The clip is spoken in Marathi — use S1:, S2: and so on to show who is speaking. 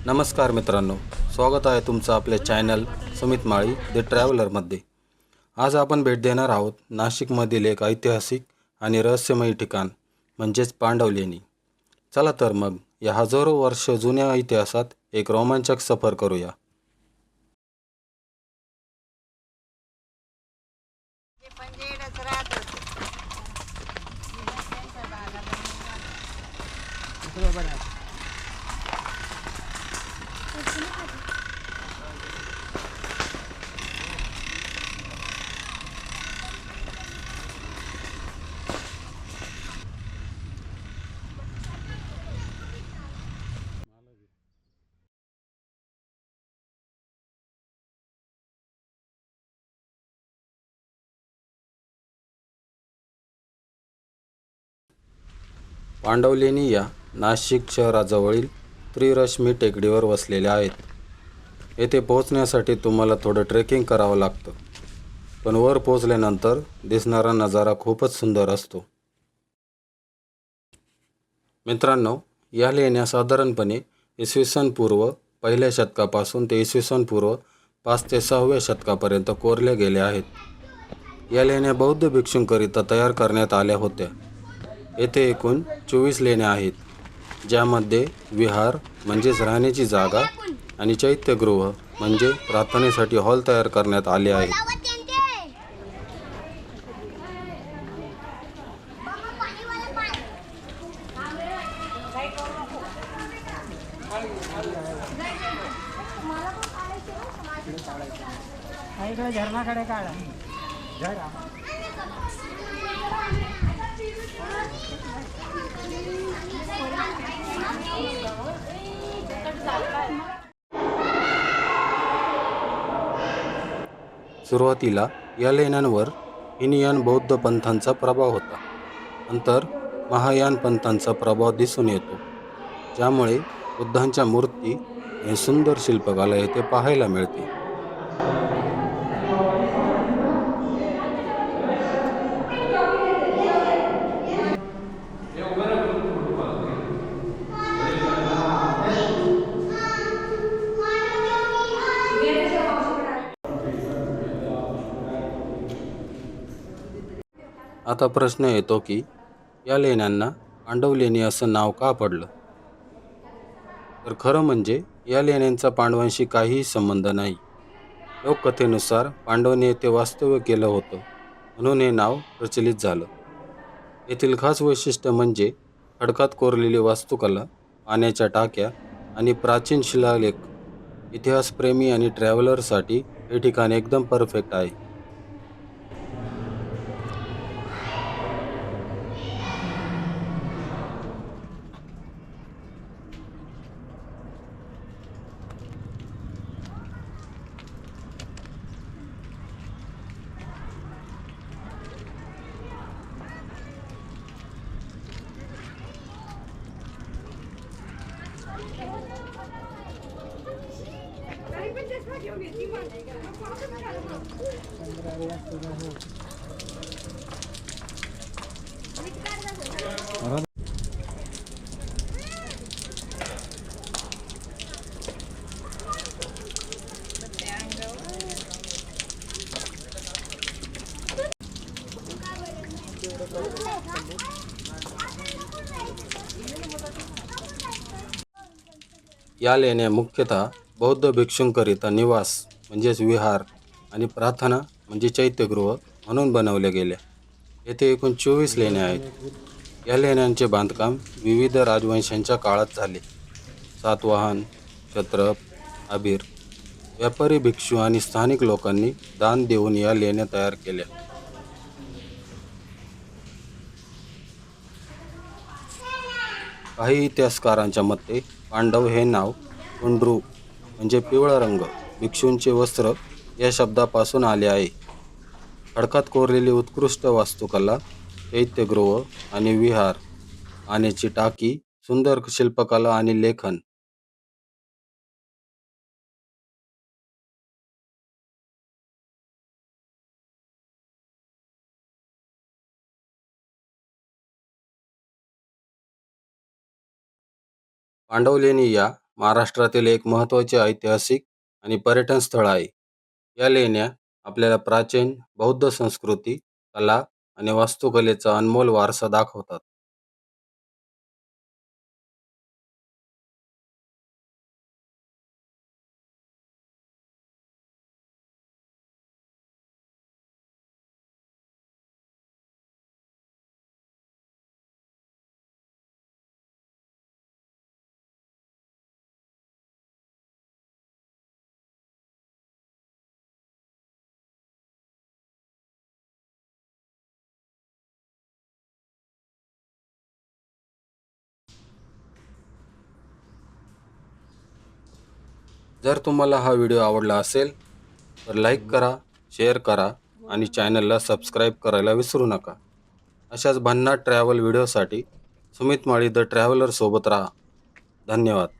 S1: नमस्कार मित्रांनो, स्वागत आहे तुमचं आपल्या चॅनल सुमित माळी द ट्रॅव्हलरमध्ये। आज आपण भेट देणार आहोत नाशिकमधील एक ऐतिहासिक आणि रहस्यमय ठिकाण म्हणजेच पांडवलेणी। चला तर मग या हजारो वर्ष जुन्या इतिहासात एक रोमांचक सफर करूया। पांडवलेणी या नाशिक शहराजवळील त्रिरश्मी टेकडीवर वसलेल्या आहेत। येथे पोहोचण्यासाठी तुम्हाला थोडं ट्रेकिंग करावं लागतं, पण वर पोहोचल्यानंतर दिसणारा नजारा खूपच सुंदर असतो। मित्रांनो, या लेण्या साधारणपणे इसवी सन पूर्व 1ल्या शतकापासून ते इसवी सन पूर्व 5 ते 6व्या शतकापर्यंत कोरल्या गेल्या आहेत। या लेण्या बौद्ध भिक्षूंकरिता तयार करण्यात आल्या होत्या। येथे एकूण 24 लेण्या आहेत, ज्यामध्ये विहार म्हणजेच राहण्याची जागा आणि चैत्यगृह म्हणजे प्रार्थनेसाठी हॉल तयार करण्यात आले आहेत। सुरुवातीला या लेण्यांवर हिनयान बौद्ध पंथांचा प्रभाव होता। नंतर महायान पंथांचा प्रभाव दिसून येतो, ज्यामुळे बुद्धांच्या मूर्ती आणि सुंदर शिल्पकला येथे पाहायला मिळते। आता प्रश्न येतो की या लेण्यांना पांडवलेणी असं नाव का पडलं? तर खरं म्हणजे या लेण्यांचा पांडवांशी काहीही संबंध नाही। लोककथेनुसार पांडवांनी येथे वास्तव्य केलं होतं, म्हणून हे नाव प्रचलित झालं। येथील खास वैशिष्ट्य म्हणजे खडकात कोरलेली वास्तुकला, पाण्याच्या टाक्या आणि प्राचीन शिलालेख। इतिहासप्रेमी आणि ट्रॅव्हलरसाठी हे ठिकाण एकदम परफेक्ट आहे। या लेण्या मुख्यतः बौद्ध भिक्षूंकरिता निवास म्हणजेच विहार आणि प्रार्थना म्हणजे चैत्यगृह म्हणून बनवल्या गेल्या। येथे एकूण 24 लेण्या आहेत। या लेण्यांचे बांधकाम विविध राजवंशांच्या काळात झाले। सातवाहन, क्षत्रप, आबिर, व्यापारी भिक्षू आणि स्थानिक लोकांनी दान देऊन या लेण्या तयार केल्या। काही इतिहासकारांच्या मते पांडव हे नाव पुंड्रू म्हणजे पिवळा रंग, भिक्षूंचे वस्त्र या शब्दापासून आले आहे। खडकात कोरलेली उत्कृष्ट वास्तुकला, चैत्यगृह आणि विहार, पाण्याची टाकी, सुंदर शिल्पकला आणि लेखन पांडवलेणी या महाराष्ट्रातील एक महत्त्वाचे ऐतिहासिक आणि पर्यटन स्थळ आहे. या लेण्या आपल्याला प्राचीन बौद्ध संस्कृती, कला आणि वास्तुकलेचा अनमोल वारसा दाखवतात. जर तुम्हाला हा व्हिडिओ आवडला असेल तर लाईक करा, शेअर करा आणि चॅनलला सबस्क्राईब करायला विसरू नका. अशाच भन्नाट ट्रॅव्हल व्हिडिओसाठी सुमित माळी द ट्रॅव्हलर सोबत राहा. धन्यवाद.